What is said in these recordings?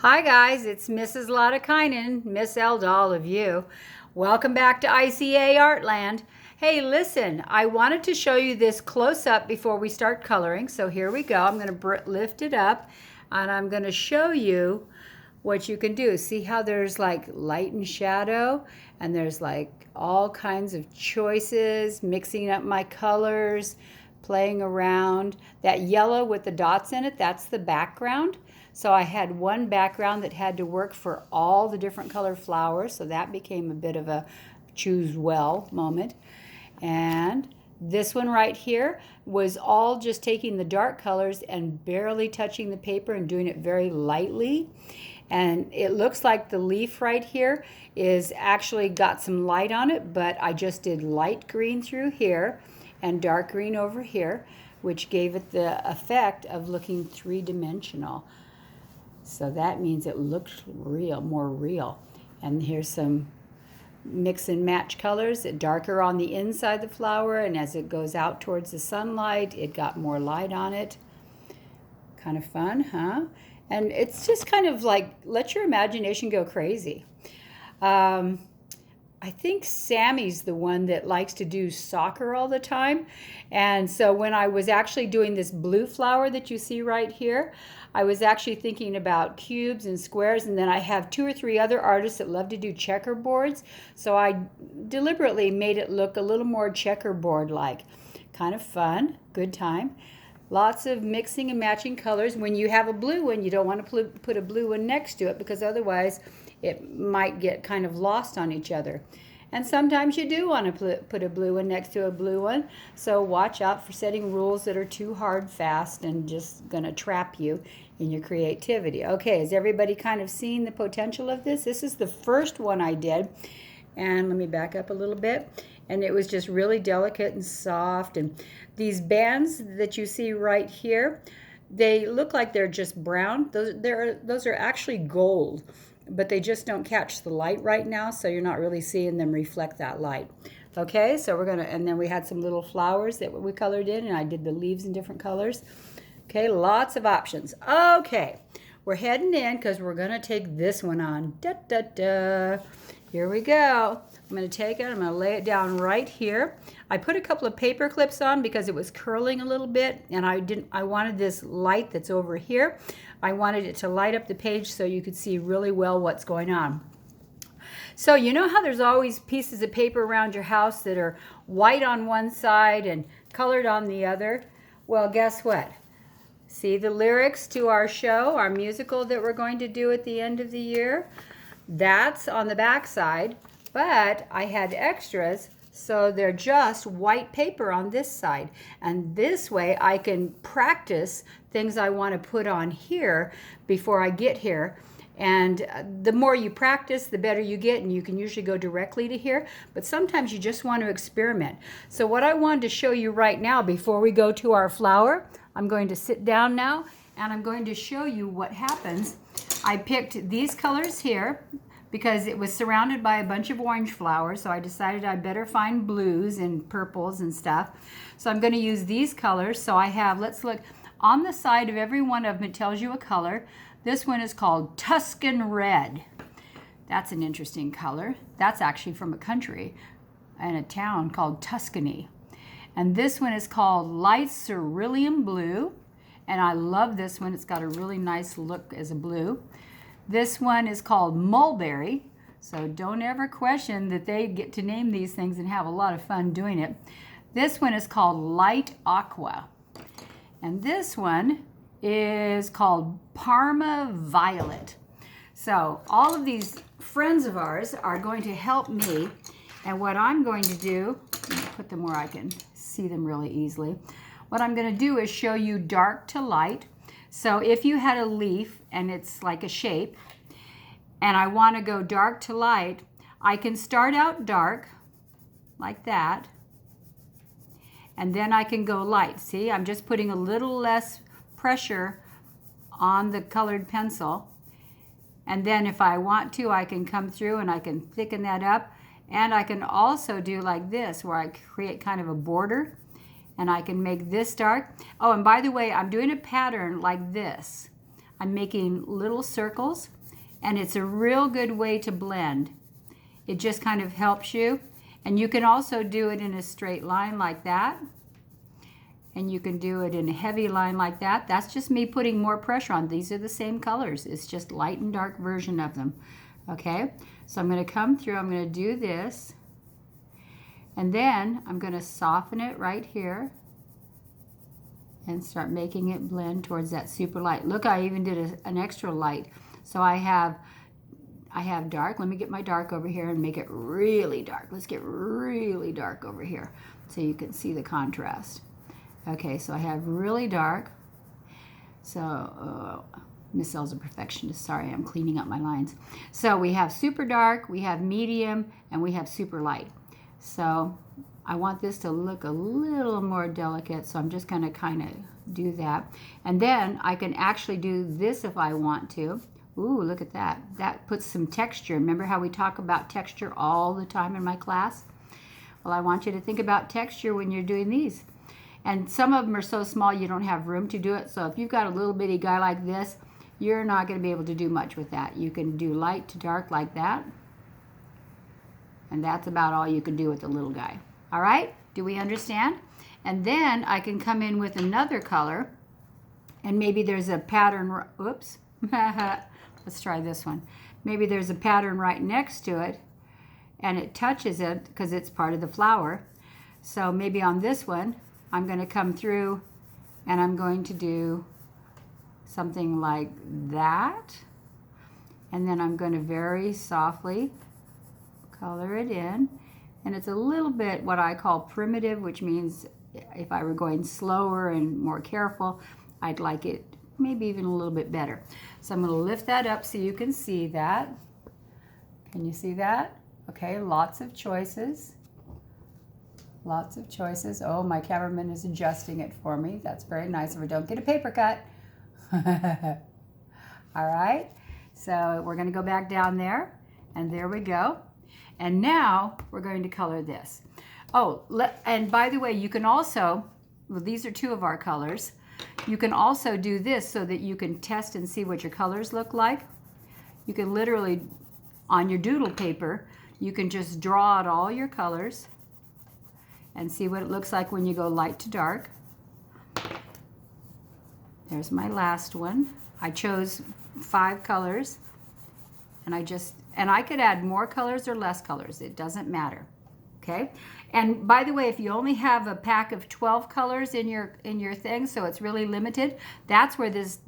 Hi guys, it's Mrs. Ladakainen, Miss L to all of you. Welcome back to ICA Artland. Hey, listen, I wanted to show you this close up before we start coloring. So here we go. I'm going to lift it up and I'm going to show you what you can do. See how there's like light and shadow, and there's like all kinds of choices, mixing up my colors, playing around. That yellow with the dots in it, that's the background. So I had one background that had to work for all the different color flowers, so that became a bit of a choose well moment. And this one right here was all just taking the dark colors and barely touching the paper and doing it very lightly. And it looks like the leaf right here is actually got some light on it, but I just did light green through here and dark green over here, which gave it the effect of looking three-dimensional. So that means it looks real, more real. And here's some mix and match colors, darker on the inside the flower, and as it goes out towards the sunlight, it got more light on it. Kind of fun, huh? And it's just kind of like, let your imagination go crazy. I think Sammy's the one that likes to do soccer all the time. And so when I was actually doing this blue flower that you see right here, I was actually thinking about cubes and squares, and then I have 2 or 3 other artists that love to do checkerboards. So I deliberately made it look a little more checkerboard-like. Kind of fun, good time. Lots of mixing and matching colors. When you have a blue one, you don't want to put a blue one next to it because otherwise it might get kind of lost on each other. And sometimes you do want to put a blue one next to a blue one. So watch out for setting rules that are too hard, fast, and just going to trap you in your creativity. Okay, has everybody kind of seen the potential of this? This is the first one I did. And let me back up a little bit. And it was just really delicate and soft. And these bands that you see right here, they look like they're just brown. Those are actually gold, but they just don't catch the light right now, so you're not really seeing them reflect that light. Okay, so we're gonna, and then we had some little flowers that we colored in, and I did the leaves in different colors. Okay, lots of options. Okay, we're heading in because we're gonna take this one on. Da, da, da. Here we go. I'm going to take it, I'm going to lay it down right here. I put a couple of paper clips on because it was curling a little bit, and I wanted this light that's over here. I wanted it to light up the page so you could see really well what's going on. So you know how there's always pieces of paper around your house that are white on one side and colored on the other? Well, guess what? See the lyrics to our show, our musical that we're going to do at the end of the year? That's on the back side. But I had extras, so they're just white paper on this side. And this way I can practice things I want to put on here before I get here. And the more you practice, the better you get, and you can usually go directly to here. But sometimes you just want to experiment. So what I wanted to show you right now before we go to our flower, I'm going to sit down now, and I'm going to show you what happens. I picked these colors here because it was surrounded by a bunch of orange flowers, so I decided I'd better find blues and purples and stuff. So I'm going to use these colors. So I have, let's look, on the side of every one of them it tells you a color. This one is called Tuscan Red. That's an interesting color. That's actually from a country and a town called Tuscany. And this one is called Light Cerulean Blue, and I love this one. It's got a really nice look as a blue. This one is called Mulberry, so don't ever question that they get to name these things and have a lot of fun doing it. This one is called Light Aqua, and this one is called Parma Violet. So all of these friends of ours are going to help me, and what I'm going to do, put them where I can see them really easily. What I'm going to do is show you dark to light. So if you had a leaf and it's like a shape, and I want to go dark to light, I can start out dark like that, and then I can go light. See, I'm just putting a little less pressure on the colored pencil, and then if I want to, I can come through and I can thicken that up, and I can also do like this where I create kind of a border, and I can make this dark. Oh, and by the way, I'm doing a pattern like this. I'm making little circles, and it's a real good way to blend. It just kind of helps you. And you can also do it in a straight line like that. And you can do it in a heavy line like that. That's just me putting more pressure on. These are the same colors. It's just light and dark version of them. Okay, so I'm going to come through. I'm going to do this. And then I'm going to soften it right here and start making it blend towards that super light. Look, I even did an extra light. So I have dark. Let me get my dark over here and make it really dark. Let's get really dark over here so you can see the contrast. Okay, so I have really dark. So Miss L's a perfectionist. Sorry, I'm cleaning up my lines. So we have super dark, we have medium, and we have super light. So I want this to look a little more delicate, so I'm just going to kind of do that. And then I can actually do this if I want to. Ooh, look at that. That puts some texture. Remember how we talk about texture all the time in my class? Well, I want you to think about texture when you're doing these. And some of them are so small you don't have room to do it. So if you've got a little bitty guy like this, you're not going to be able to do much with that. You can do light to dark like that. And that's about all you can do with the little guy. All right? Do we understand? And then I can come in with another color. And maybe there's a pattern. Oops. Let's try this one. Maybe there's a pattern right next to it. And it touches it because it's part of the flower. So maybe on this one, I'm going to come through and I'm going to do something like that. And then I'm going to very softly color it in. And it's a little bit what I call primitive, which means if I were going slower and more careful, I'd like it maybe even a little bit better. So I'm going to lift that up so you can see that. Can you see that? Okay, lots of choices. Lots of choices. Oh, my cameraman is adjusting it for me. That's very nice if I don't get a paper cut. All right, so we're going to go back down there, and there we go. And now we're going to color this. Oh, and by the way, you can also, well, these are two of our colors. You can also do this so that you can test and see what your colors look like. You can literally, on your doodle paper, you can just draw out all your colors and see what it looks like when you go light to dark. There's my last one. I chose 5 colors, and I could add more colors or less colors. It doesn't matter. Okay? And by the way, if you only have a pack of 12 colors in your thing, so it's really limited, that's where this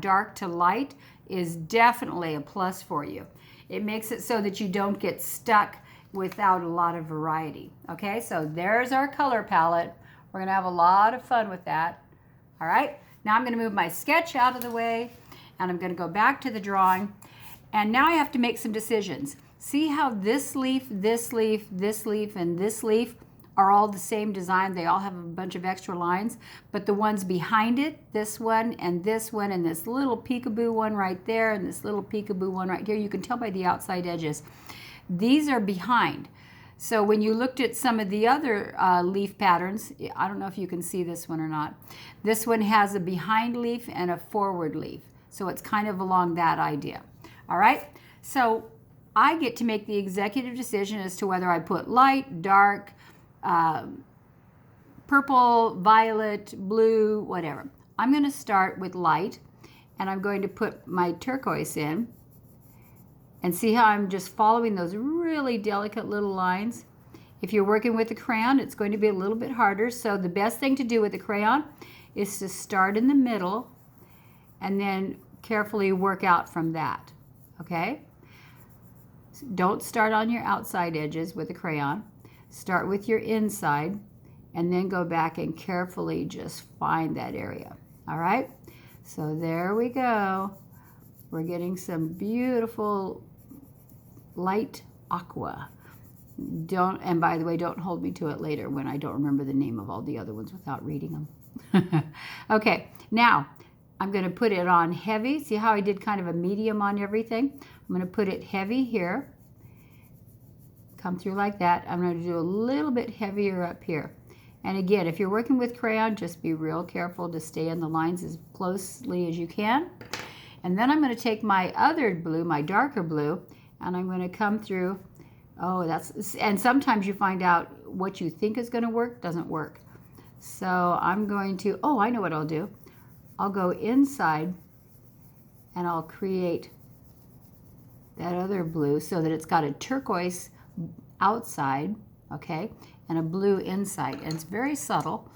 dark to light is definitely a plus for you. It makes it so that you don't get stuck without a lot of variety. Okay, so there's our color palette. We're gonna have a lot of fun with that. All right, now I'm gonna move my sketch out of the way, and I'm gonna go back to the drawing. And now I have to make some decisions. See how this leaf, this leaf, this leaf, and this leaf are all the same design. They all have a bunch of extra lines, but the ones behind it, this one, and this little peekaboo one right there, and this little peekaboo one right here, you can tell by the outside edges. These are behind. So when you looked at some of the other leaf patterns, I don't know if you can see this one or not. This one has a behind leaf and a forward leaf. So it's kind of along that idea. All right, so I get to make the executive decision as to whether I put light, dark, purple, violet, blue, whatever. I'm going to start with light, and I'm going to put my turquoise in. And see how I'm just following those really delicate little lines? If you're working with a crayon, it's going to be a little bit harder. So the best thing to do with a crayon is to start in the middle and then carefully work out from that. Okay? Don't start on your outside edges with a crayon. Start with your inside and then go back and carefully just find that area. All right? So there we go. We're getting some beautiful light aqua. And by the way, don't hold me to it later when I don't remember the name of all the other ones without reading them. Okay, now I'm going to put it on heavy. See how I did kind of a medium on everything? I'm going to put it heavy here. Come through like that. I'm going to do a little bit heavier up here. And again, if you're working with crayon, just be real careful to stay in the lines as closely as you can. And then I'm going to take my other blue, my darker blue, and I'm going to come through. Oh, and sometimes you find out what you think is going to work doesn't work. So I'm going to, oh, I know what I'll do. I'll go inside and I'll create that other blue so that it's got a turquoise outside, okay, and a blue inside. And it's very subtle.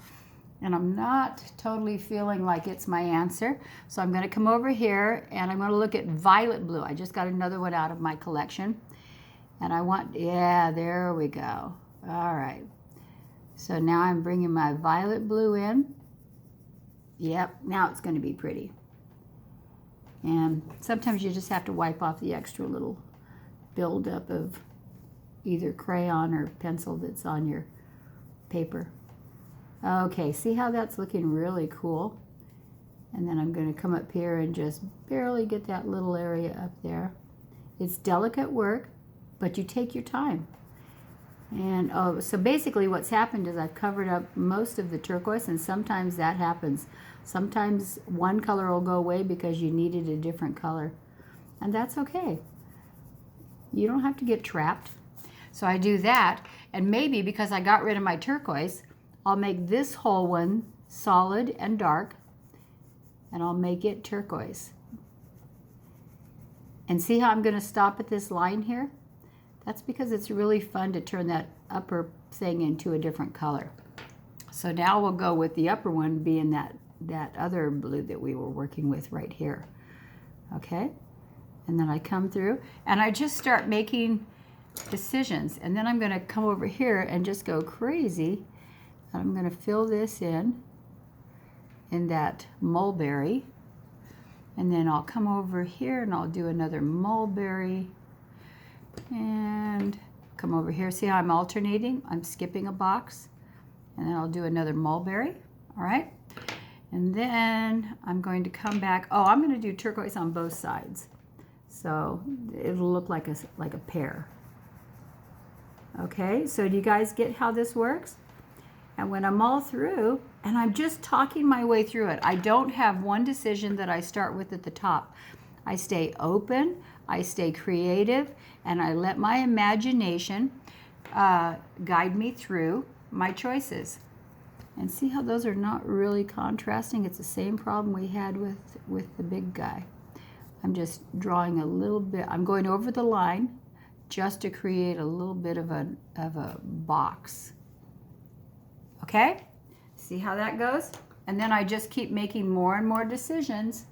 And I'm not totally feeling like it's my answer. So I'm going to come over here and I'm going to look at violet blue. I just got another one out of my collection. And I want, yeah, there we go. All right. So now I'm bringing my violet blue in. Yep, now it's going to be pretty. And sometimes you just have to wipe off the extra little buildup of either crayon or pencil that's on your paper. Okay, see how that's looking really cool? And then I'm going to come up here and just barely get that little area up there. It's delicate work, but you take your time. And oh, so basically what's happened is I've covered up most of the turquoise, and sometimes that happens. Sometimes one color will go away because you needed a different color. And that's okay. You don't have to get trapped. So I do that, and maybe because I got rid of my turquoise, I'll make this whole one solid and dark, and I'll make it turquoise. And see how I'm going to stop at this line here? That's because it's really fun to turn that upper thing into a different color. So now we'll go with the upper one being that other blue that we were working with right here. Okay? And then I come through and I just start making decisions. And then I'm going to come over here and just go crazy. I'm going to fill this in that mulberry. And then I'll come over here and I'll do another mulberry. And come over here. See how I'm alternating? I'm skipping a box. And then I'll do another mulberry. All right. And then I'm going to come back. Oh, I'm going to do turquoise on both sides. So it'll look like a pear. Okay, so do you guys get how this works? And when I'm all through, and I'm just talking my way through it, I don't have one decision that I start with at the top. I stay open, I stay creative, and I let my imagination guide me through my choices. And see how those are not really contrasting? It's the same problem we had with the big guy. I'm just drawing a little bit, I'm going over the line just to create a little bit of a box. Okay? See how that goes? And then I just keep making more and more decisions,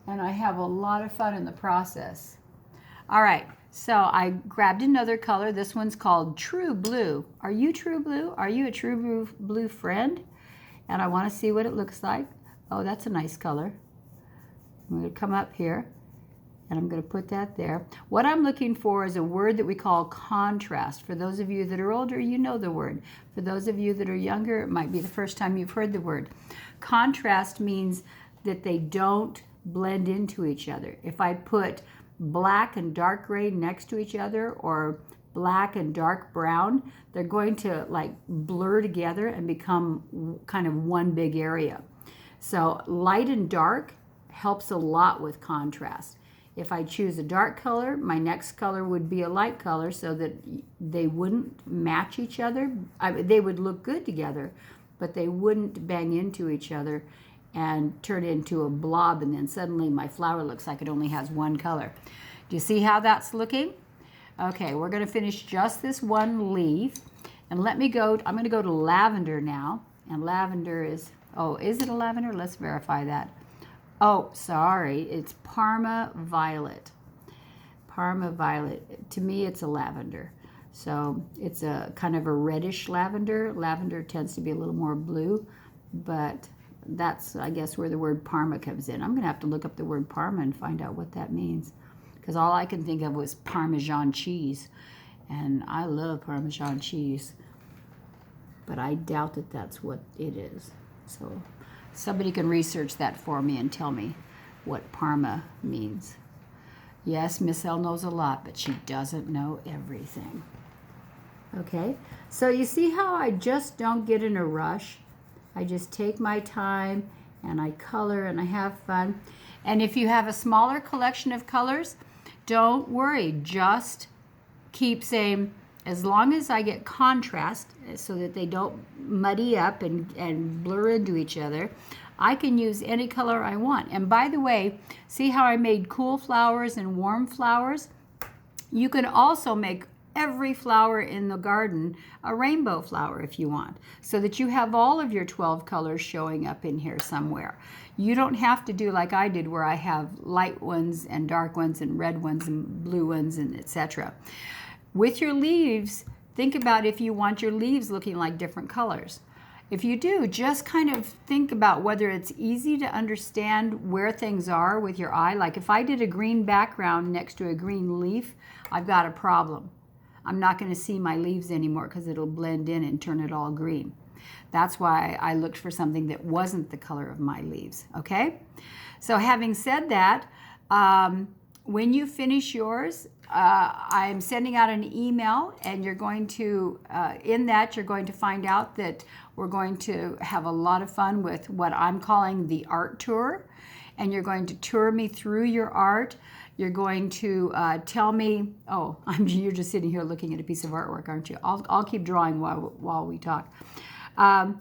and I have a lot of fun in the process. All right, so I grabbed another color. This one's called True Blue. Are you True Blue? Are you a True Blue friend? And I want to see what it looks like. Oh, that's a nice color. I'm going to come up here, and I'm going to put that there. What I'm looking for is a word that we call contrast. For those of you that are older, you know the word. For those of you that are younger, it might be the first time you've heard the word. Contrast means that they don't blend into each other. If I put black and dark gray next to each other, or black and dark brown, they're going to like blur together and become kind of one big area. So light and dark helps a lot with contrast. If I choose a dark color, my next color would be a light color so that they wouldn't match each other. They would look good together, but they wouldn't bang into each other and turn into a blob, and then suddenly my flower looks like it only has one color. Do you see how that's looking? Okay, we're going to finish just this one leaf. And let me go, I'm going to go to lavender now. And lavender is, oh, is it a lavender? Let's verify that. Oh, sorry, it's Parma Violet. Parma Violet. To me, it's a lavender. So it's a kind of a reddish lavender. Lavender tends to be a little more blue, but that's, I guess, where the word Parma comes in. I'm going to have to look up the word Parma and find out what that means, because all I can think of was Parmesan cheese, and I love Parmesan cheese, but I doubt that that's what it is. So somebody can research that for me and tell me what Parma means. Yes, Mrs.L knows a lot, but she doesn't know everything. Okay, so you see how I just don't get in a rush? I just take my time and I color and I have fun. And if you have a smaller collection of colors, don't worry, just keep saying, as long as I get contrast so that they don't muddy up and blur into each other, I can use any color I want. And by the way, see how I made cool flowers and warm flowers? You can also make every flower in the garden a rainbow flower if you want, so that you have all of your 12 colors showing up in here somewhere. You don't have to do like I did, where I have light ones and dark ones and red ones and blue ones and etc. With your leaves, think about if you want your leaves looking like different colors. If you do, just kind of think about whether it's easy to understand where things are with your eye. Like if I did a green background next to a green leaf, I've got a problem. I'm not going to see my leaves anymore because it'll blend in and turn it all green. That's why I looked for something that wasn't the color of my leaves, okay? So having said that, when you finish yours, I'm sending out an email, and you're going to, in that, you're going to find out that we're going to have a lot of fun with what I'm calling the art tour, and you're going to tour me through your art. You're going to tell me, oh, you're just sitting here looking at a piece of artwork, aren't you? I'll keep drawing while we talk. I'm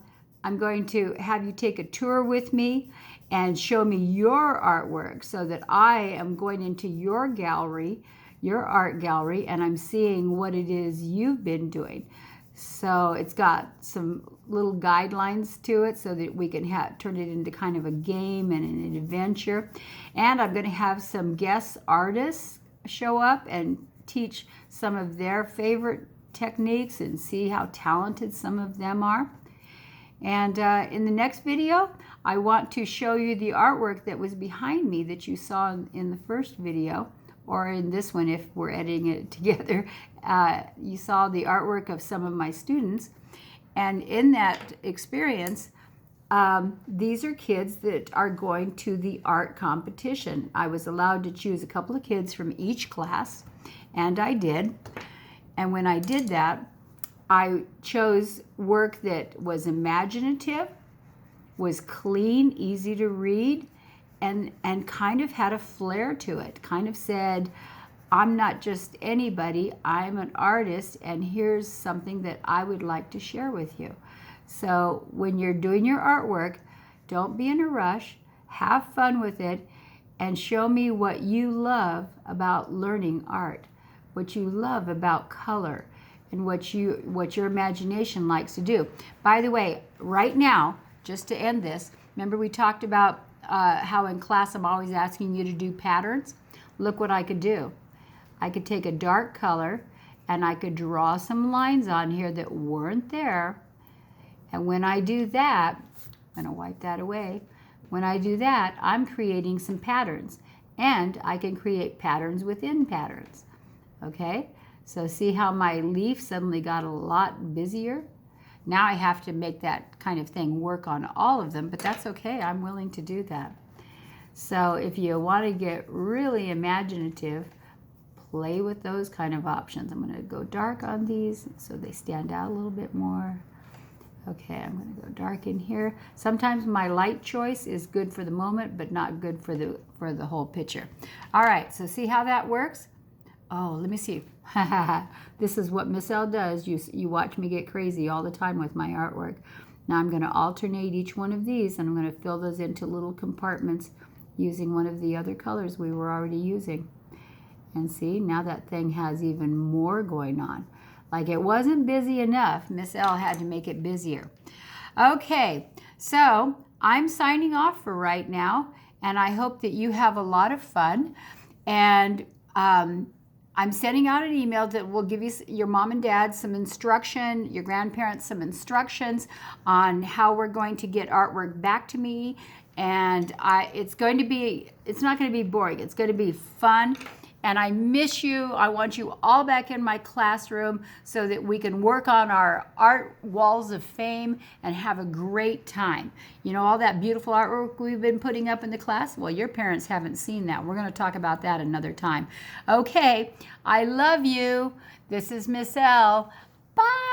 going to have you take a tour with me and show me your artwork, so that I am going into your gallery, your art gallery, and I'm seeing what it is you've been doing. So it's got some little guidelines to it so that we can turn it into kind of a game and an adventure. And I'm going to have some guest artists show up and teach some of their favorite techniques and see how talented some of them are. And in the next video, I want to show you the artwork that was behind me that you saw in the first video, or in this one if we're editing it together. You saw the artwork of some of my students. And in that experience, these are kids that are going to the art competition. I was allowed to choose a couple of kids from each class, and I did. And when I did that, I chose work that was imaginative, was clean, easy to read, and kind of had a flair to it. Kind of said, I'm not just anybody, I'm an artist, and here's something that I would like to share with you. So when you're doing your artwork, don't be in a rush, have fun with it, and show me what you love about learning art, what you love about color, and what your imagination likes to do. By the way, right now, just to end this, remember we talked about how in class I'm always asking you to do patterns? Look what I could do. I could take a dark color and I could draw some lines on here that weren't there. And when I do that, I'm going to wipe that away. When I do that, I'm creating some patterns. And I can create patterns within patterns. Okay? So see how my leaf suddenly got a lot busier? Now I have to make that kind of thing work on all of them, but that's okay. I'm willing to do that. So if you want to get really imaginative, play with those kind of options. I'm going to go dark on these so they stand out a little bit more. Okay, I'm going to go dark in here. Sometimes my light choice is good for the moment, but not good for the whole picture. All right, so see how that works? Oh, let me see. This is what Miss L does. You watch me get crazy all the time with my artwork. Now I'm going to alternate each one of these, and I'm going to fill those into little compartments using one of the other colors we were already using. And see, now that thing has even more going on. Like it wasn't busy enough. Miss L had to make it busier. Okay, so I'm signing off for right now, and I hope that you have a lot of fun. And I'm sending out an email that will give you, your mom and dad, some instruction, your grandparents some instructions on how we're going to get artwork back to me. And it's not going to be boring. It's going to be fun. And I miss you. I want you all back in my classroom so that we can work on our art walls of fame and have a great time. You know, all that beautiful artwork we've been putting up in the class? Well, your parents haven't seen that. We're going to talk about that another time. Okay, I love you. This is Miss L. Bye.